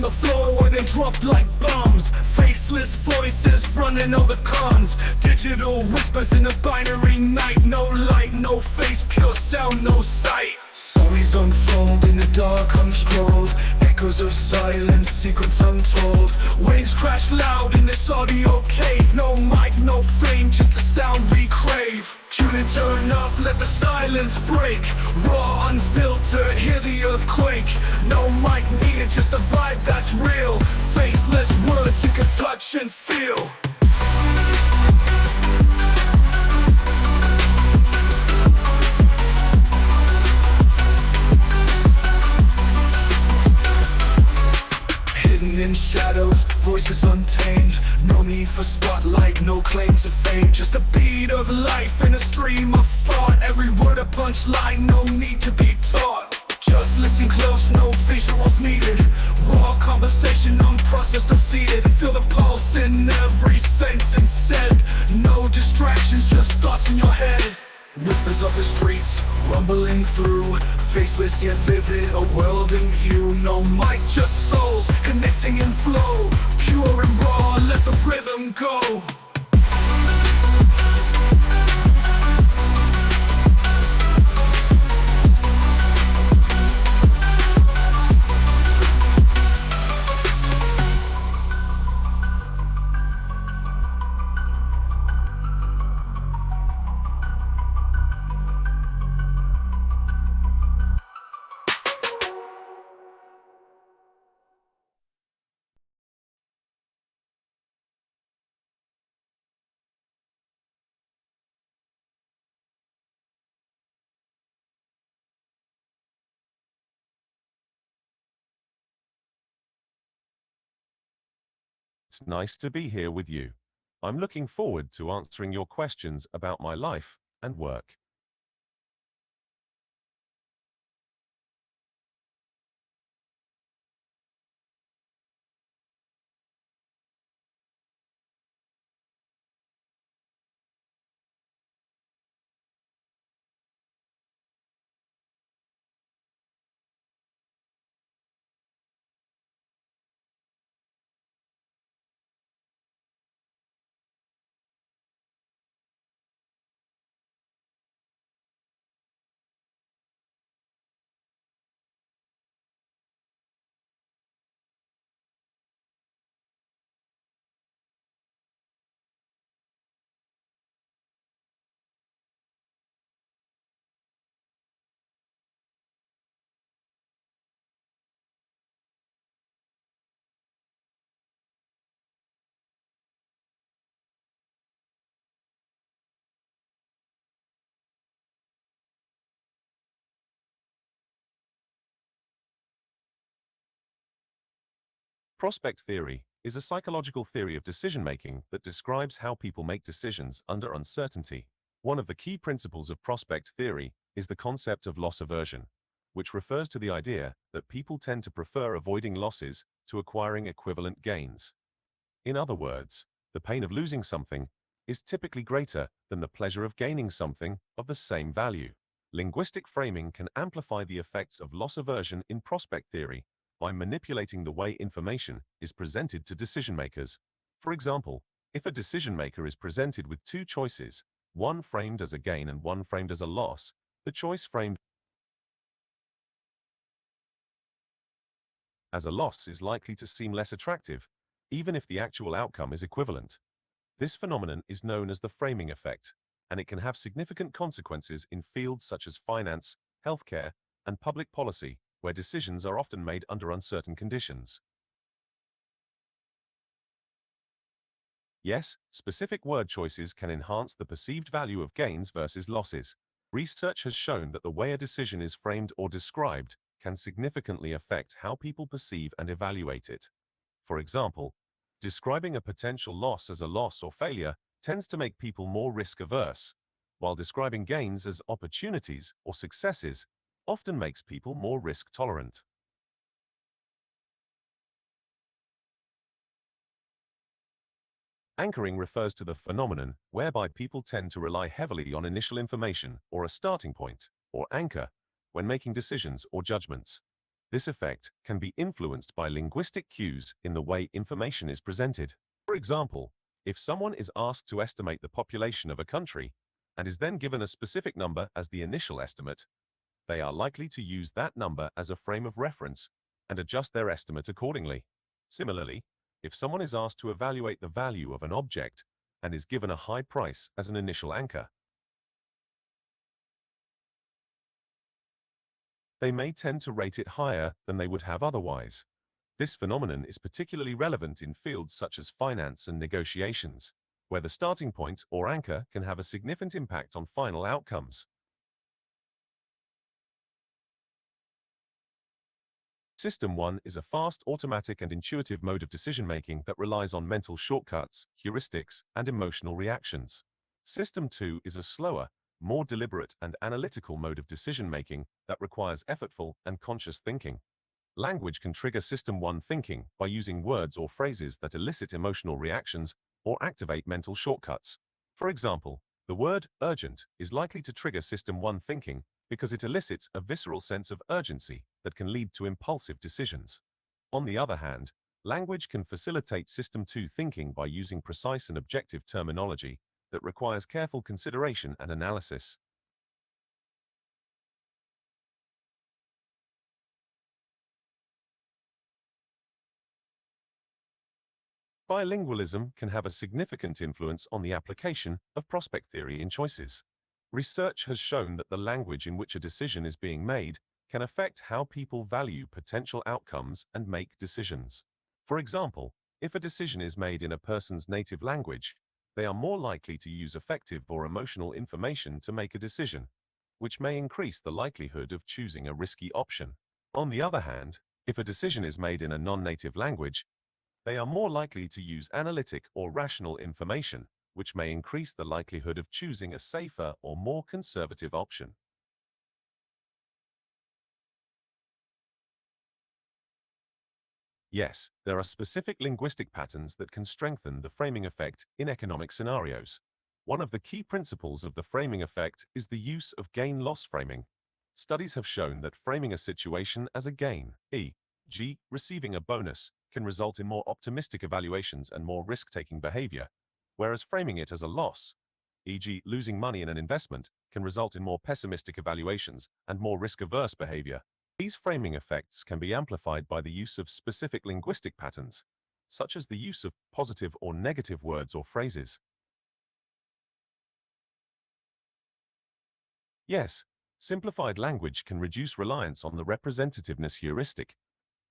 the floor where they drop like bombs. Faceless voices running all the cons. Digital whispers in a binary night. No light, no face, pure sound, no sight. Stories unfold in the dark, unscrolled. Echoes of silence, secrets untold. Waves crash loud in this audio cave. No mic, no fame, just the sound we crave. Tune and turn up, let the silence break. Raw, unfiltered, hear the earthquake. No mic needed, just a vibe that's real. Faceless words you can touch and feel. In shadows, voices untamed. No need for spotlight, no claim to fame. Just a beat of life in a stream of thought. Every word a punchline, no need to be taught. Just listen close, no visuals needed. Raw conversation, unprocessed, unseated. Feel the pulse in every sentence said. No distractions, just thoughts in your head. Whispers of the streets, rumbling through. Faceless yet vivid, a world in view. No mic, just souls, connecting in flow. Pure and raw, let the rhythm go. It's nice to be here with you. I'm looking forward to answering your questions about my life and work. Prospect theory is a psychological theory of decision-making that describes how people make decisions under uncertainty. One of the key principles of prospect theory is the concept of loss aversion, which refers to the idea that people tend to prefer avoiding losses to acquiring equivalent gains. In other words, the pain of losing something is typically greater than the pleasure of gaining something of the same value. Linguistic framing can amplify the effects of loss aversion in prospect theory by manipulating the way information is presented to decision makers. For example, if a decision maker is presented with two choices, one framed as a gain and one framed as a loss, the choice framed as a loss is likely to seem less attractive, even if the actual outcome is equivalent. This phenomenon is known as the framing effect, and it can have significant consequences in fields such as finance, healthcare, and public policy, where decisions are often made under uncertain conditions. Yes, specific word choices can enhance the perceived value of gains versus losses. Research has shown that the way a decision is framed or described can significantly affect how people perceive and evaluate it. For example, describing a potential loss as a loss or failure tends to make people more risk-averse, while describing gains as opportunities or successes often makes people more risk-tolerant. Anchoring refers to the phenomenon whereby people tend to rely heavily on initial information or a starting point, or anchor, when making decisions or judgments. This effect can be influenced by linguistic cues in the way information is presented. For example, if someone is asked to estimate the population of a country and is then given a specific number as the initial estimate, they are likely to use that number as a frame of reference and adjust their estimate accordingly. Similarly, if someone is asked to evaluate the value of an object and is given a high price as an initial anchor, they may tend to rate it higher than they would have otherwise. This phenomenon is particularly relevant in fields such as finance and negotiations, where the starting point or anchor can have a significant impact on final outcomes. System 1 is a fast, automatic, and intuitive mode of decision-making that relies on mental shortcuts, heuristics, and emotional reactions. System 2 is a slower, more deliberate and analytical mode of decision-making that requires effortful and conscious thinking. Language can trigger System 1 thinking by using words or phrases that elicit emotional reactions or activate mental shortcuts. For example, the word urgent is likely to trigger System 1 thinking because it elicits a visceral sense of urgency that can lead to impulsive decisions. On the other hand, language can facilitate System 2 thinking by using precise and objective terminology that requires careful consideration and analysis. Bilingualism can have a significant influence on the application of prospect theory in choices. Research has shown that the language in which a decision is being made can affect how people value potential outcomes and make decisions. For example, if a decision is made in a person's native language, they are more likely to use affective or emotional information to make a decision, which may increase the likelihood of choosing a risky option. On the other hand, if a decision is made in a non-native language, they are more likely to use analytic or rational information, which may increase the likelihood of choosing a safer or more conservative option. Yes, there are specific linguistic patterns that can strengthen the framing effect in economic scenarios. One of the key principles of the framing effect is the use of gain-loss framing. Studies have shown that framing a situation as a gain, e.g., receiving a bonus, can result in more optimistic evaluations and more risk-taking behavior, whereas framing it as a loss, e.g., losing money in an investment, can result in more pessimistic evaluations and more risk-averse behavior. These framing effects can be amplified by the use of specific linguistic patterns, such as the use of positive or negative words or phrases. Yes, simplified language can reduce reliance on the representativeness heuristic.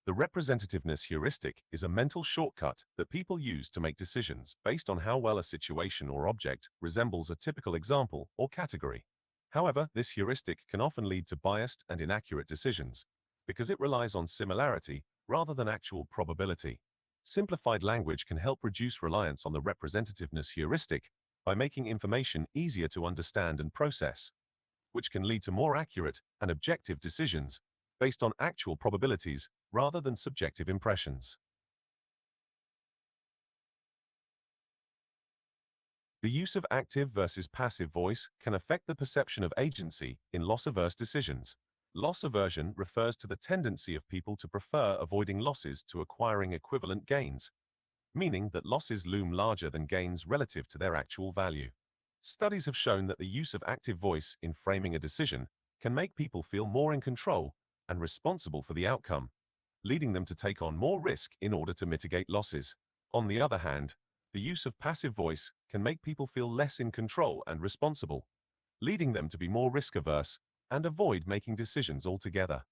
The representativeness heuristic is a mental shortcut that people use to make decisions based on how well a situation or object resembles a typical example or category. However, this heuristic can often lead to biased and inaccurate decisions because it relies on similarity rather than actual probability. Simplified language can help reduce reliance on the representativeness heuristic by making information easier to understand and process, which can lead to more accurate and objective decisions based on actual probabilities rather than subjective impressions. The use of active versus passive voice can affect the perception of agency in loss-averse decisions. Loss aversion refers to the tendency of people to prefer avoiding losses to acquiring equivalent gains, meaning that losses loom larger than gains relative to their actual value. Studies have shown that the use of active voice in framing a decision can make people feel more in control and responsible for the outcome, leading them to take on more risk in order to mitigate losses. On the other hand, the use of passive voice can make people feel less in control and responsible, leading them to be more risk-averse and avoid making decisions altogether.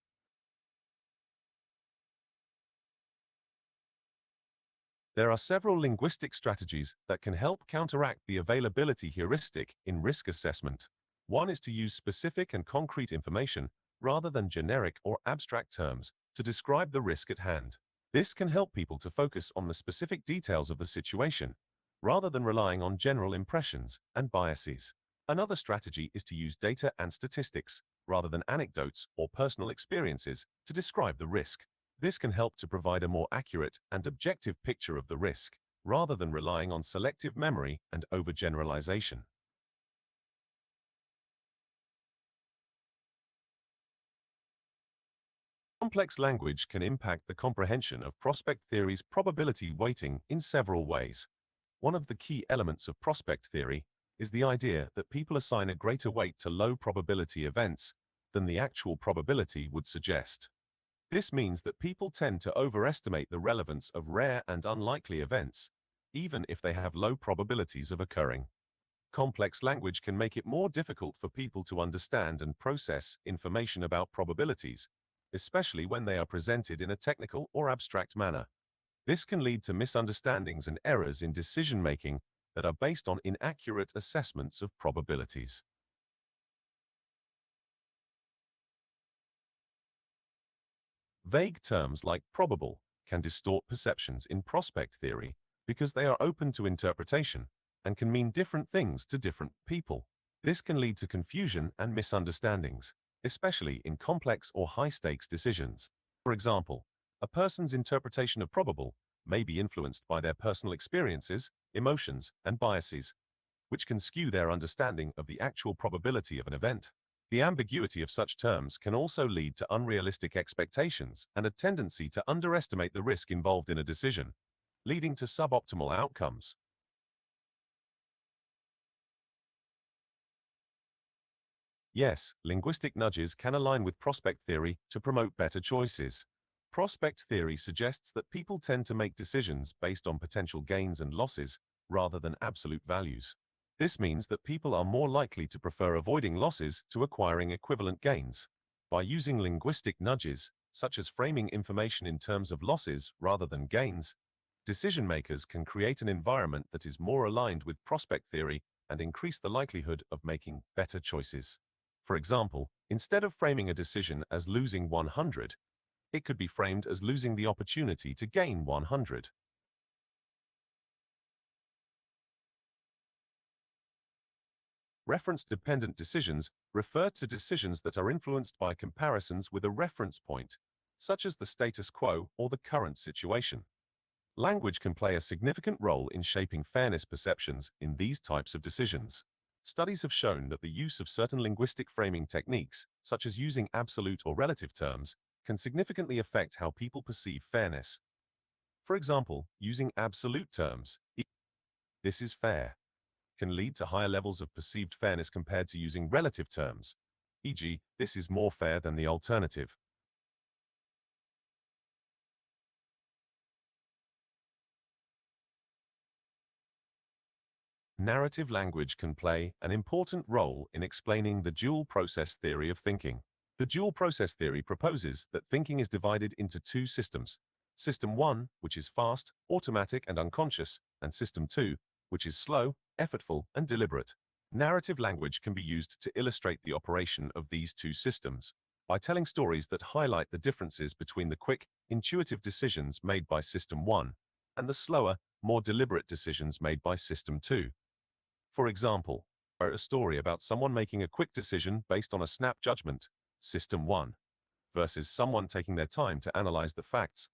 There are several linguistic strategies that can help counteract the availability heuristic in risk assessment. One is to use specific and concrete information rather than generic or abstract terms to describe the risk at hand. This can help people to focus on the specific details of the situation, rather than relying on general impressions and biases. Another strategy is to use data and statistics, rather than anecdotes or personal experiences, to describe the risk. This can help to provide a more accurate and objective picture of the risk, rather than relying on selective memory and overgeneralization. Complex language can impact the comprehension of prospect theory's probability weighting in several ways. One of the key elements of prospect theory is the idea that people assign a greater weight to low probability events than the actual probability would suggest. This means that people tend to overestimate the relevance of rare and unlikely events, even if they have low probabilities of occurring. Complex language can make it more difficult for people to understand and process information about probabilities, especially when they are presented in a technical or abstract manner. This can lead to misunderstandings and errors in decision-making that are based on inaccurate assessments of probabilities. Vague terms like probable can distort perceptions in prospect theory because they are open to interpretation and can mean different things to different people. This can lead to confusion and misunderstandings, especially in complex or high-stakes decisions. For example, a person's interpretation of probable may be influenced by their personal experiences, emotions, and biases, which can skew their understanding of the actual probability of an event. The ambiguity of such terms can also lead to unrealistic expectations and a tendency to underestimate the risk involved in a decision, leading to suboptimal outcomes. Yes, linguistic nudges can align with prospect theory to promote better choices. Prospect theory suggests that people tend to make decisions based on potential gains and losses rather than absolute values. This means that people are more likely to prefer avoiding losses to acquiring equivalent gains. By using linguistic nudges, such as framing information in terms of losses rather than gains, decision makers can create an environment that is more aligned with prospect theory and increase the likelihood of making better choices. For example, instead of framing a decision as losing 100, it could be framed as losing the opportunity to gain 100. Reference-dependent decisions refer to decisions that are influenced by comparisons with a reference point, such as the status quo or the current situation. Language can play a significant role in shaping fairness perceptions in these types of decisions. Studies have shown that the use of certain linguistic framing techniques, such as using absolute or relative terms, can significantly affect how people perceive fairness. For example, using absolute terms, "this is fair," can lead to higher levels of perceived fairness compared to using relative terms, e.g., "this is more fair than the alternative." Narrative language can play an important role in explaining the dual process theory of thinking. The dual process theory proposes that thinking is divided into two systems. System 1, which is fast, automatic, and unconscious, and System 2, which is slow, effortful, and deliberate. Narrative language can be used to illustrate the operation of these two systems by telling stories that highlight the differences between the quick, intuitive decisions made by System 1 and the slower, more deliberate decisions made by System 2. For example, a story about someone making a quick decision based on a snap judgment, System 1, versus someone taking their time to analyze the facts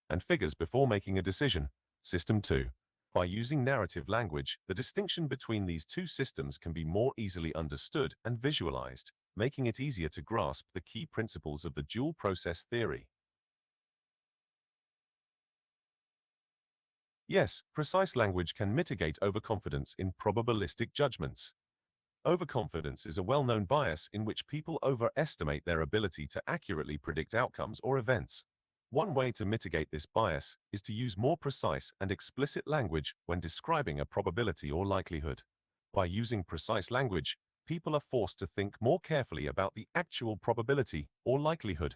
and figures before making a decision, System 2. By using narrative language, the distinction between these two systems can be more easily understood and visualized, making it easier to grasp the key principles of the dual process theory. Yes, precise language can mitigate overconfidence in probabilistic judgments. Overconfidence is a well-known bias in which people overestimate their ability to accurately predict outcomes or events. One way to mitigate this bias is to use more precise and explicit language when describing a probability or likelihood. By using precise language, people are forced to think more carefully about the actual probability or likelihood,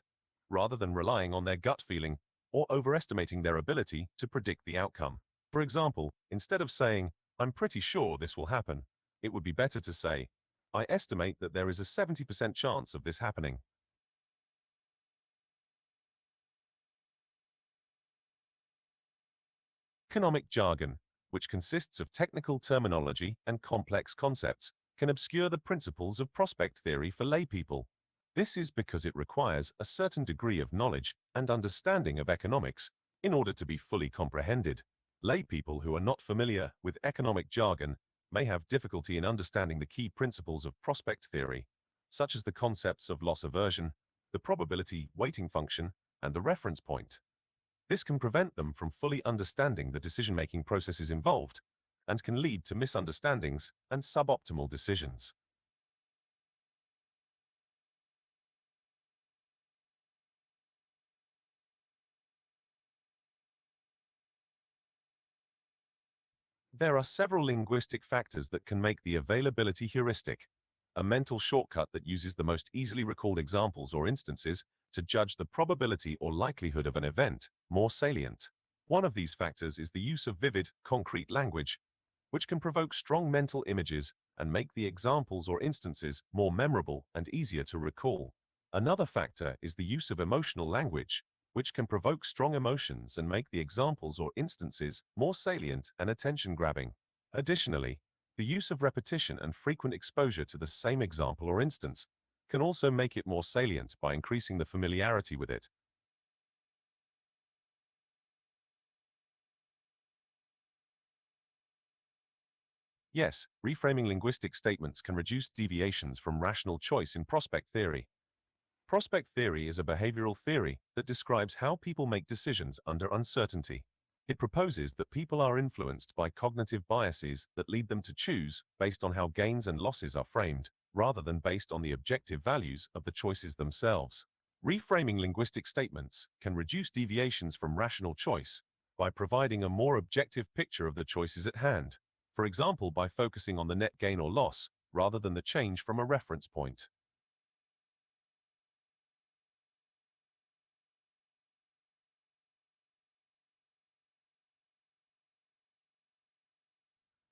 rather than relying on their gut feeling or overestimating their ability to predict the outcome. For example, instead of saying, "I'm pretty sure this will happen," it would be better to say, "I estimate that there is a 70% chance of this happening." Economic jargon, which consists of technical terminology and complex concepts, can obscure the principles of prospect theory for laypeople. This is because it requires a certain degree of knowledge and understanding of economics in order to be fully comprehended. Laypeople who are not familiar with economic jargon may have difficulty in understanding the key principles of prospect theory, such as the concepts of loss aversion, the probability weighting function, and the reference point. This can prevent them from fully understanding the decision-making processes involved and can lead to misunderstandings and suboptimal decisions. There are several linguistic factors that can make the availability heuristic, a mental shortcut that uses the most easily recalled examples or instances to judge the probability or likelihood of an event, more salient. One of these factors is the use of vivid, concrete language, which can provoke strong mental images and make the examples or instances more memorable and easier to recall. Another factor is the use of emotional language, which can provoke strong emotions and make the examples or instances more salient and attention-grabbing. Additionally, the use of repetition and frequent exposure to the same example or instance can also make it more salient by increasing the familiarity with it. Yes, reframing linguistic statements can reduce deviations from rational choice in prospect theory. Prospect theory is a behavioral theory that describes how people make decisions under uncertainty. It proposes that people are influenced by cognitive biases that lead them to choose based on how gains and losses are framed, rather than based on the objective values of the choices themselves. Reframing linguistic statements can reduce deviations from rational choice by providing a more objective picture of the choices at hand, for example by focusing on the net gain or loss rather than the change from a reference point.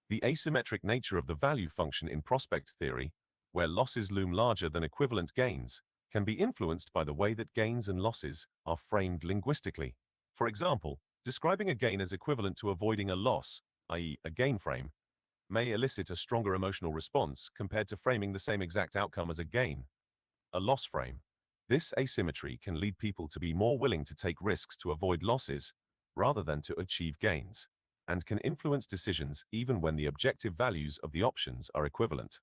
The asymmetric nature of the value function in prospect theory, where losses loom larger than equivalent gains, can be influenced by the way that gains and losses are framed linguistically. For example, describing a gain as equivalent to avoiding a loss, i.e., a gain frame, may elicit a stronger emotional response compared to framing the same exact outcome as a gain, a loss frame. This asymmetry can lead people to be more willing to take risks to avoid losses rather than to achieve gains, and can influence decisions even when the objective values of the options are equivalent.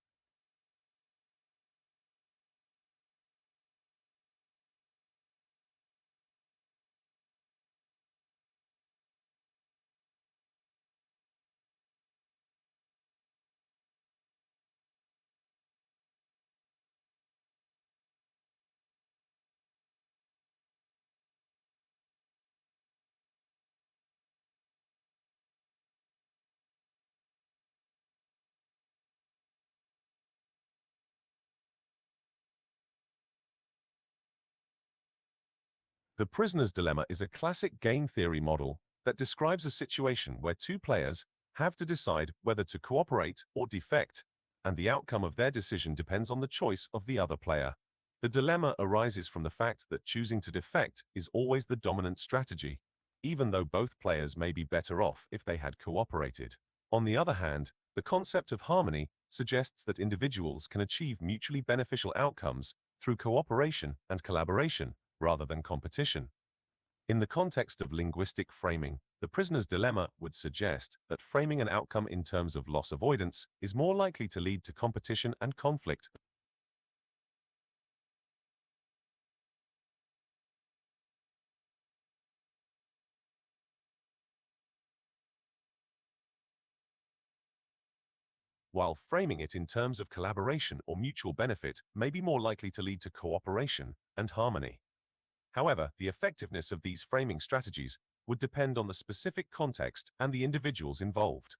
The prisoner's dilemma is a classic game theory model that describes a situation where two players have to decide whether to cooperate or defect, and the outcome of their decision depends on the choice of the other player. The dilemma arises from the fact that choosing to defect is always the dominant strategy, even though both players may be better off if they had cooperated. On the other hand, the concept of harmony suggests that individuals can achieve mutually beneficial outcomes through cooperation and collaboration, rather than competition. In the context of linguistic framing, the prisoner's dilemma would suggest that framing an outcome in terms of loss avoidance is more likely to lead to competition and conflict. While framing it in terms of collaboration or mutual benefit may be more likely to lead to cooperation and harmony. However, the effectiveness of these framing strategies would depend on the specific context and the individuals involved.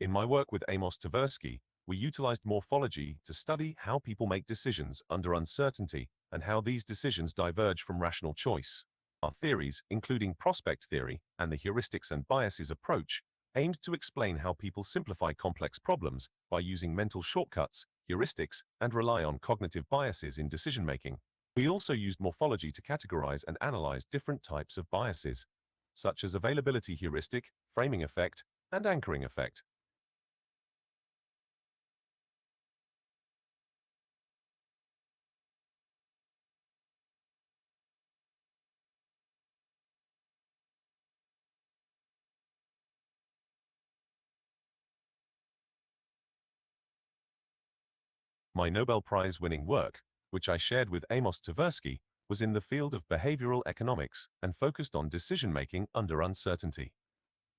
In my work with Amos Tversky, we utilized morphology to study how people make decisions under uncertainty and how these decisions diverge from rational choice. Our theories, including prospect theory and the heuristics and biases approach, aimed to explain how people simplify complex problems by using mental shortcuts, heuristics, and rely on cognitive biases in decision-making. We also used morphology to categorize and analyze different types of biases, such as availability heuristic, framing effect, and anchoring effect. My Nobel Prize-winning work, which I shared with Amos Tversky, was in the field of behavioral economics and focused on decision-making under uncertainty.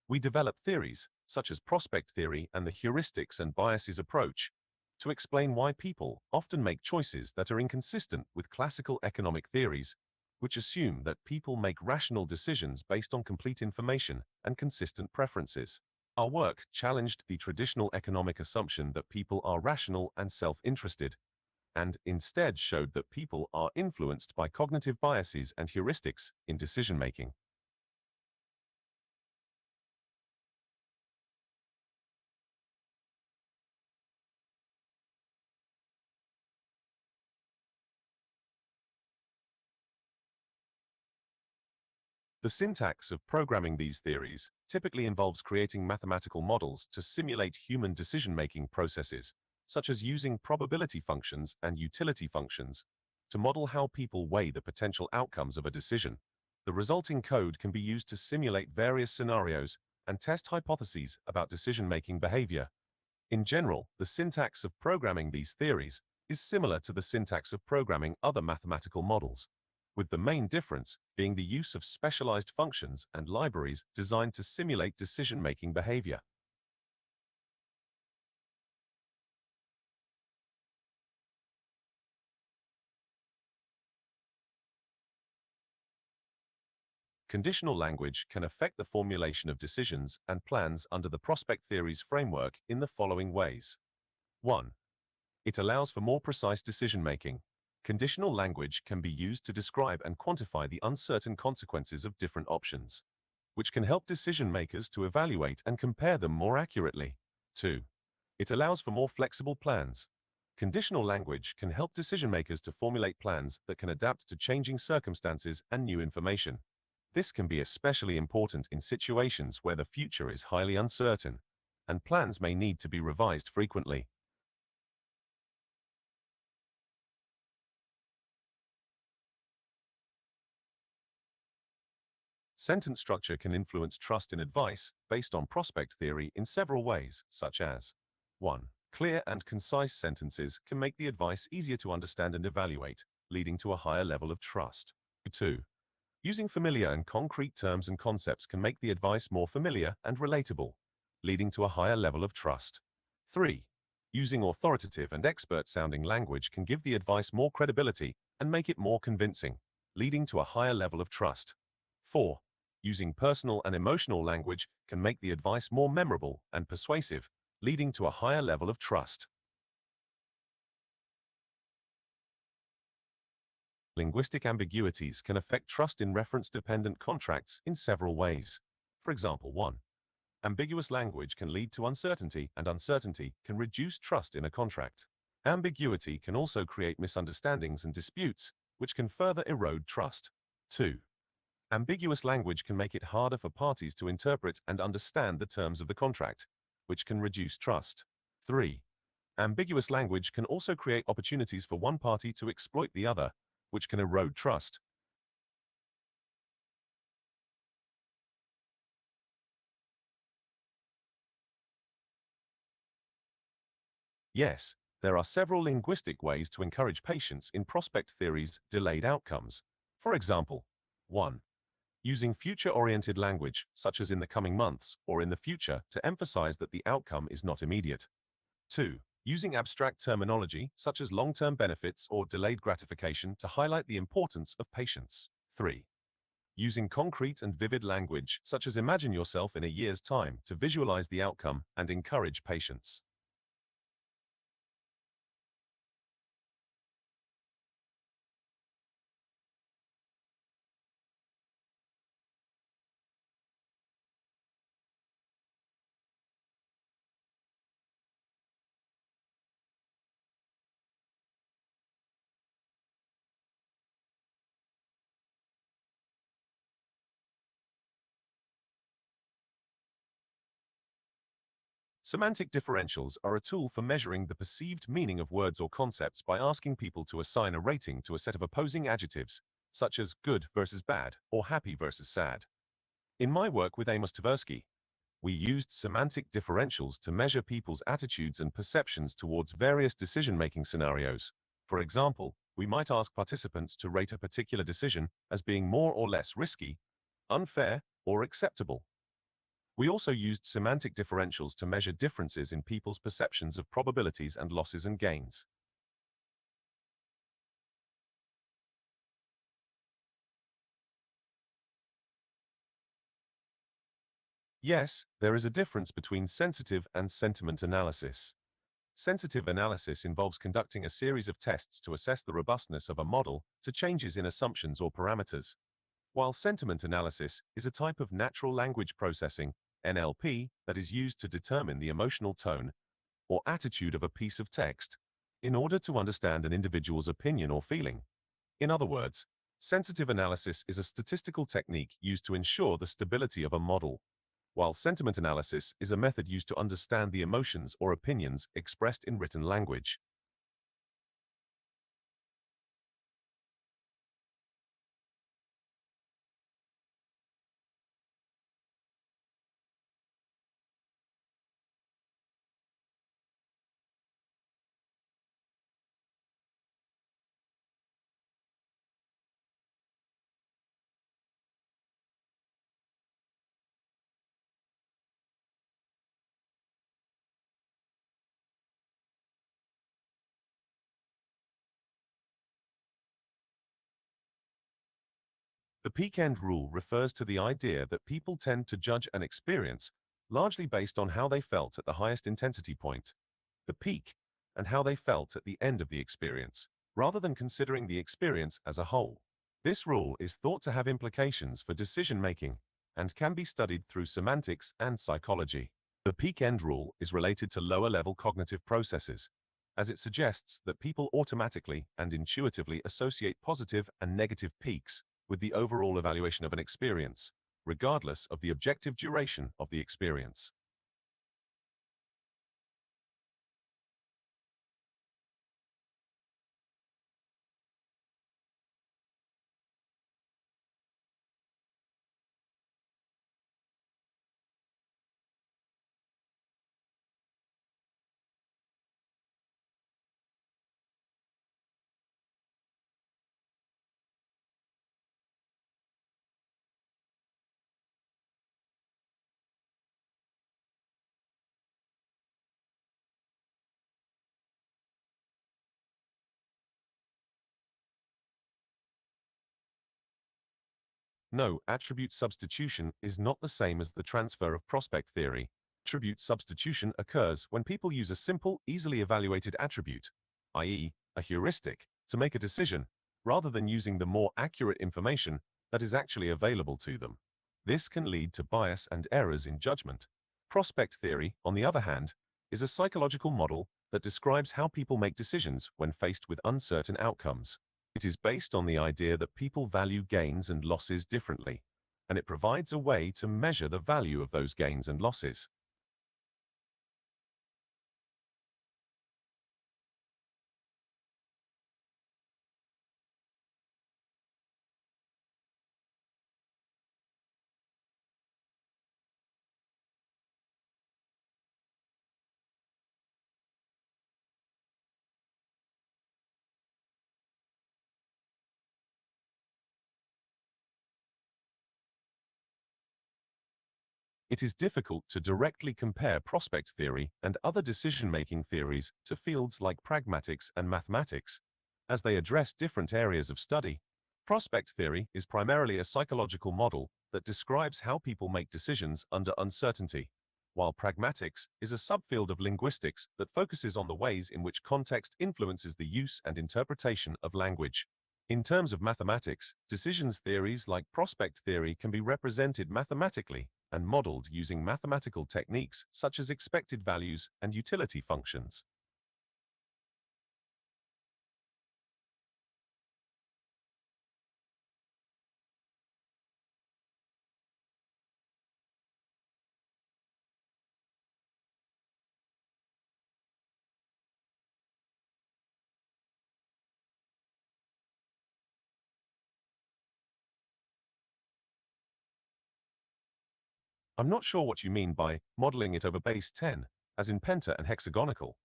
We developed theories, such as prospect theory and the heuristics and biases approach, to explain why people often make choices that are inconsistent with classical economic theories, which assume that people make rational decisions based on complete information and consistent preferences. Our work challenged the traditional economic assumption that people are rational and self-interested, and instead showed that people are influenced by cognitive biases and heuristics in decision-making. The syntax of programming these theories typically involves creating mathematical models to simulate human decision-making processes, such as using probability functions and utility functions to model how people weigh the potential outcomes of a decision. The resulting code can be used to simulate various scenarios and test hypotheses about decision-making behavior. In general, the syntax of programming these theories is similar to the syntax of programming other mathematical models, with the main difference being the use of specialized functions and libraries designed to simulate decision-making behavior. Conditional language can affect the formulation of decisions and plans under the prospect theory's framework in the following ways. 1. It allows for more precise decision-making. Conditional language can be used to describe and quantify the uncertain consequences of different options, which can help decision-makers to evaluate and compare them more accurately. 2. It allows for more flexible plans. Conditional language can help decision-makers to formulate plans that can adapt to changing circumstances and new information. This can be especially important in situations where the future is highly uncertain, and plans may need to be revised frequently. Sentence structure can influence trust in advice based on prospect theory in several ways, such as 1. Clear and concise sentences can make the advice easier to understand and evaluate, leading to a higher level of trust. 2. Using familiar and concrete terms and concepts can make the advice more familiar and relatable, leading to a higher level of trust. 3. Using authoritative and expert-sounding language can give the advice more credibility and make it more convincing, leading to a higher level of trust. 4. Using personal and emotional language can make the advice more memorable and persuasive, leading to a higher level of trust. Linguistic ambiguities can affect trust in reference-dependent contracts in several ways. For example, 1. Ambiguous language can lead to uncertainty, and uncertainty can reduce trust in a contract. Ambiguity can also create misunderstandings and disputes, which can further erode trust. 2. Ambiguous language can make it harder for parties to interpret and understand the terms of the contract, which can reduce trust. 3. Ambiguous language can also create opportunities for one party to exploit the other, which can erode trust. Yes, there are several linguistic ways to encourage patience in prospect theory's delayed outcomes. For example, 1. Using future-oriented language, such as in the coming months or in the future, to emphasize that the outcome is not immediate. 2. Using abstract terminology, such as long-term benefits or delayed gratification, to highlight the importance of patience. 3. Using concrete and vivid language, such as imagine yourself in a year's time, to visualize the outcome and encourage patience. Semantic differentials are a tool for measuring the perceived meaning of words or concepts by asking people to assign a rating to a set of opposing adjectives, such as good versus bad or happy versus sad. In my work with Amos Tversky, We used semantic differentials to measure people's attitudes and perceptions towards various decision-making scenarios. For example, we might ask participants to rate a particular decision as being more or less risky, unfair, or acceptable. We also used semantic differentials to measure differences in people's perceptions of probabilities and losses and gains. Yes, there is a difference between sensitive and sentiment analysis. Sensitive analysis involves conducting a series of tests to assess the robustness of a model to changes in assumptions or parameters, while sentiment analysis is a type of natural language processing, NLP, that is used to determine the emotional tone or attitude of a piece of text in order to understand an individual's opinion or feeling. In other words, sensitive analysis is a statistical technique used to ensure the stability of a model, while sentiment analysis is a method used to understand the emotions or opinions expressed in written language. The peak end rule refers to the idea that people tend to judge an experience largely based on how they felt at the highest intensity point, the peak, and how they felt at the end of the experience, rather than considering the experience as a whole. This rule is thought to have implications for decision-making and can be studied through semantics and psychology. The peak end rule is related to lower-level cognitive processes, as it suggests that people automatically and intuitively associate positive and negative peaks with the overall evaluation of an experience, regardless of the objective duration of the experience. No, attribute substitution is not the same as the transfer of prospect theory. Attribute substitution occurs when people use a simple, easily evaluated attribute, i.e., a heuristic, to make a decision, rather than using the more accurate information that is actually available to them. This can lead to bias and errors in judgment. Prospect theory, on the other hand, is a psychological model that describes how people make decisions when faced with uncertain outcomes. It is based on the idea that people value gains and losses differently, and it provides a way to measure the value of those gains and losses. It is difficult to directly compare prospect theory and other decision-making theories to fields like pragmatics and mathematics, as they address different areas of study. Prospect theory is primarily a psychological model that describes how people make decisions under uncertainty, while pragmatics is a subfield of linguistics that focuses on the ways in which context influences the use and interpretation of language. In terms of mathematics, decisions theories like prospect theory can be represented mathematically and modeled using mathematical techniques such as expected values and utility functions. I'm not sure what you mean by modeling it over base 10, as in penta and hexagonal.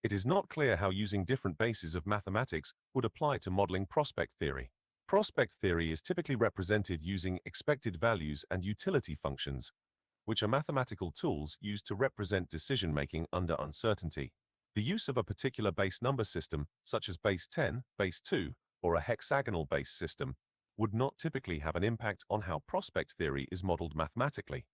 It is not clear how using different bases of mathematics would apply to modeling prospect theory. Prospect theory is typically represented using expected values and utility functions, which are mathematical tools used to represent decision-making under uncertainty. The use of a particular base number system, such as base 10, base 2, or a hexagonal base system, would not typically have an impact on how prospect theory is modeled mathematically.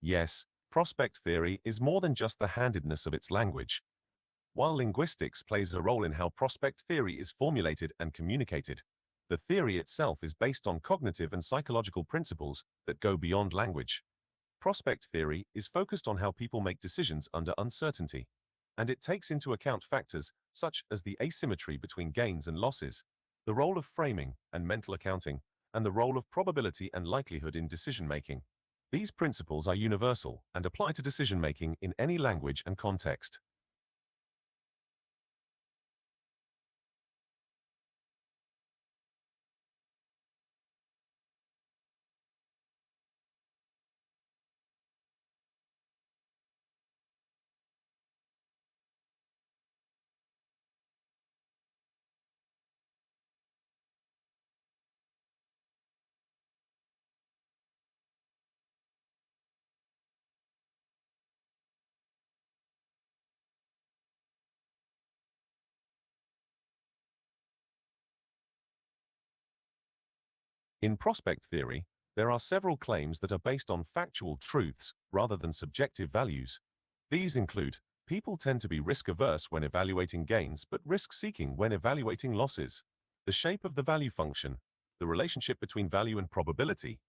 Yes, prospect theory is more than just the handedness of its language. While linguistics plays a role in how prospect theory is formulated and communicated, the theory itself is based on cognitive and psychological principles that go beyond language. Prospect theory is focused on how people make decisions under uncertainty, and it takes into account factors such as the asymmetry between gains and losses, the role of framing and mental accounting, and the role of probability and likelihood in decision-making. These principles are universal and apply to decision-making in any language and context. In prospect theory, there are several claims that are based on factual truths rather than subjective values. These include, people tend to be risk-averse when evaluating gains but risk-seeking when evaluating losses. The shape of the value function, the relationship between value and probability,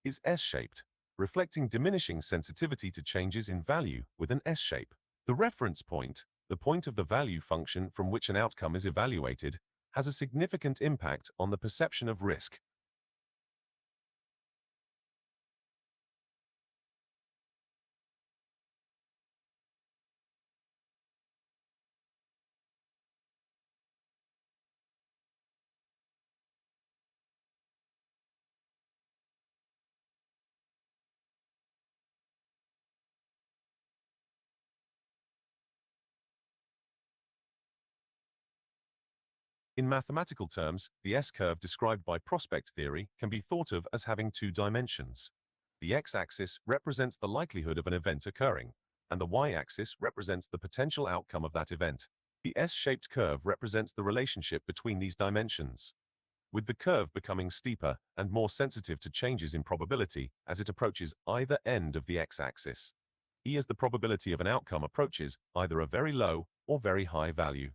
is S-shaped, reflecting diminishing sensitivity to changes in value with an S-shape. The reference point, the point of the value function from which an outcome is evaluated, has a significant impact on the perception of risk. In mathematical terms, the S-curve described by prospect theory can be thought of as having two dimensions. The x-axis represents the likelihood of an event occurring, and the y-axis represents the potential outcome of that event. The S-shaped curve represents the relationship between these dimensions, with the curve becoming steeper and more sensitive to changes in probability as it approaches either end of the x-axis. E as the probability of an outcome approaches either a very low or very high value.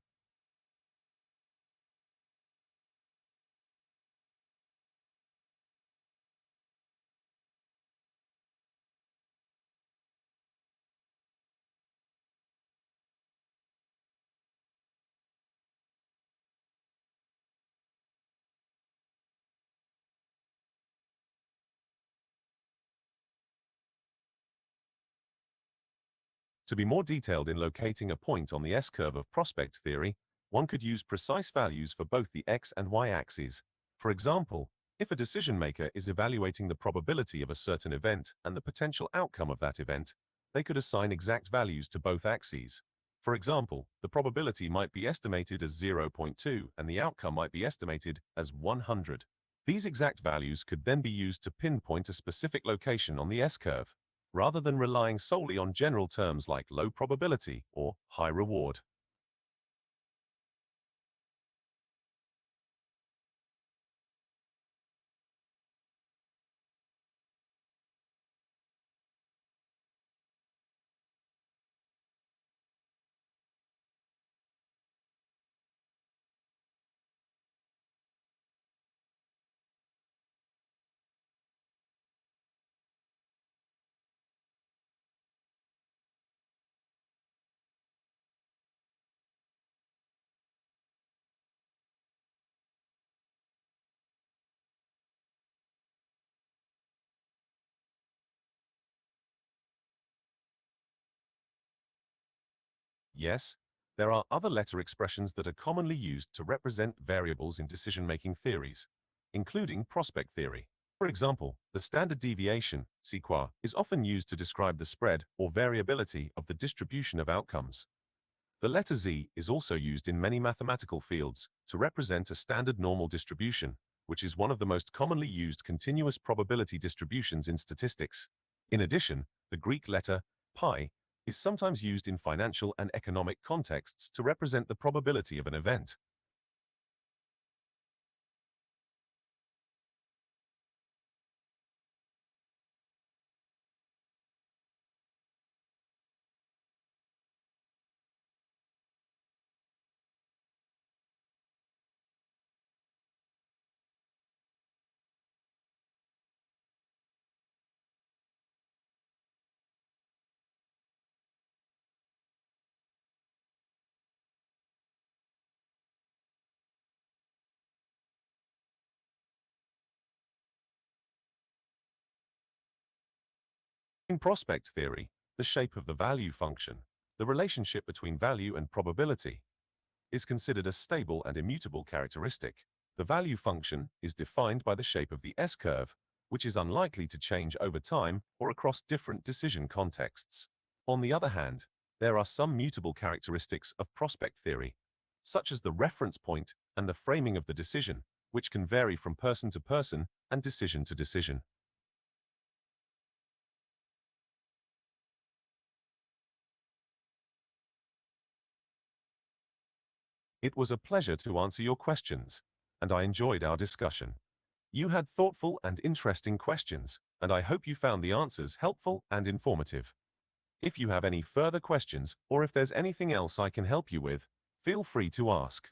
To be more detailed in locating a point on the S-curve of prospect theory, one could use precise values for both the x and y axes. For example, if a decision maker is evaluating the probability of a certain event and the potential outcome of that event, they could assign exact values to both axes. For example, the probability might be estimated as 0.2 and the outcome might be estimated as 100. These exact values could then be used to pinpoint a specific location on the S-curve. rather than relying solely on general terms like low probability or high reward. Yes, there are other letter expressions that are commonly used to represent variables in decision-making theories, including prospect theory. For example, the standard deviation, CQA, is often used to describe the spread or variability of the distribution of outcomes. The letter Z is also used in many mathematical fields to represent a standard normal distribution, which is one of the most commonly used continuous probability distributions in statistics. In addition, the Greek letter pi is sometimes used in financial and economic contexts to represent the probability of an event. In prospect theory, the shape of the value function, the relationship between value and probability, is considered a stable and immutable characteristic. The value function is defined by the shape of the S-curve, which is unlikely to change over time or across different decision contexts. On the other hand, there are some mutable characteristics of prospect theory, such as the reference point and the framing of the decision, which can vary from person to person and decision to decision. It was a pleasure to answer your questions, and I enjoyed our discussion. You had thoughtful and interesting questions, and I hope you found the answers helpful and informative. If you have any further questions, or if there's anything else I can help you with, feel free to ask.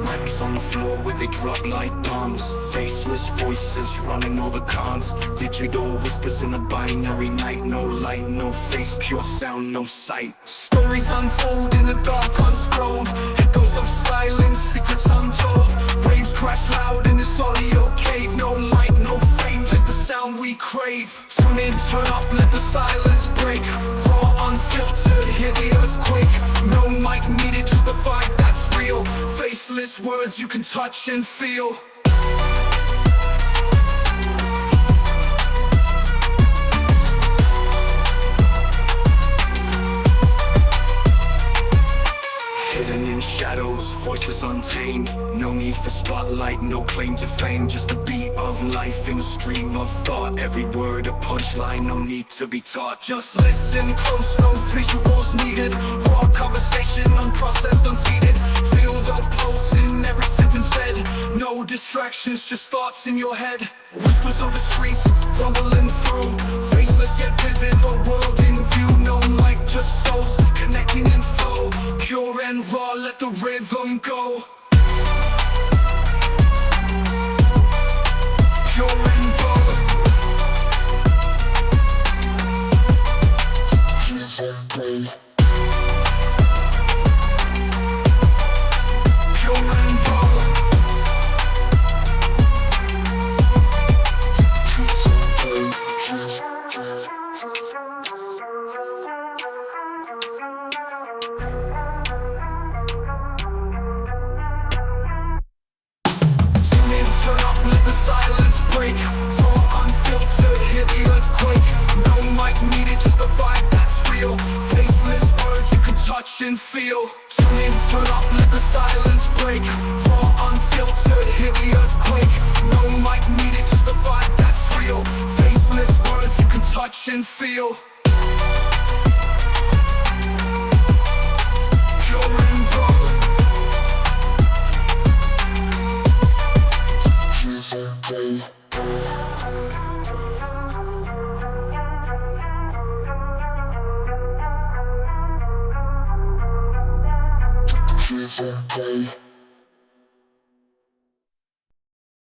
Mics on the floor where they drop like bombs. Faceless voices running all the cons. Digital whispers in a binary night. No light, no face, pure sound, no sight. Stories unfold in the dark unscrolled. Echoes of silence, secrets untold. Waves crash loud in this audio cave. No mic, no fame, just the sound we crave. Tune in, turn up, let the silence break. Raw, unfiltered, hear the earthquake. No mic needed, just the vibe that's real. Faceless words you can touch and feel. Hidden in shadows, voices untamed. No need for spotlight, no claim to fame. Just the beat of life in a stream of thought. Every word a punchline, no need to be taught. Just listen close, no visuals needed. Raw conversation, unprocessed, unseated. Feel the pulse in every sentence said. No distractions, just thoughts in your head. Whispers of the streets, rumbling through. Faceless yet vivid, a world in view. No mic, just souls, connecting in flow. Pure and raw, let the rhythm go. Pure and raw. Pure and raw. Silence break, raw, unfiltered, hear the earthquake. No mic needed, just the vibe that's real. Faceless words you can touch and feel. Tune in, turn up, let the silence break. Raw, unfiltered. uncertain.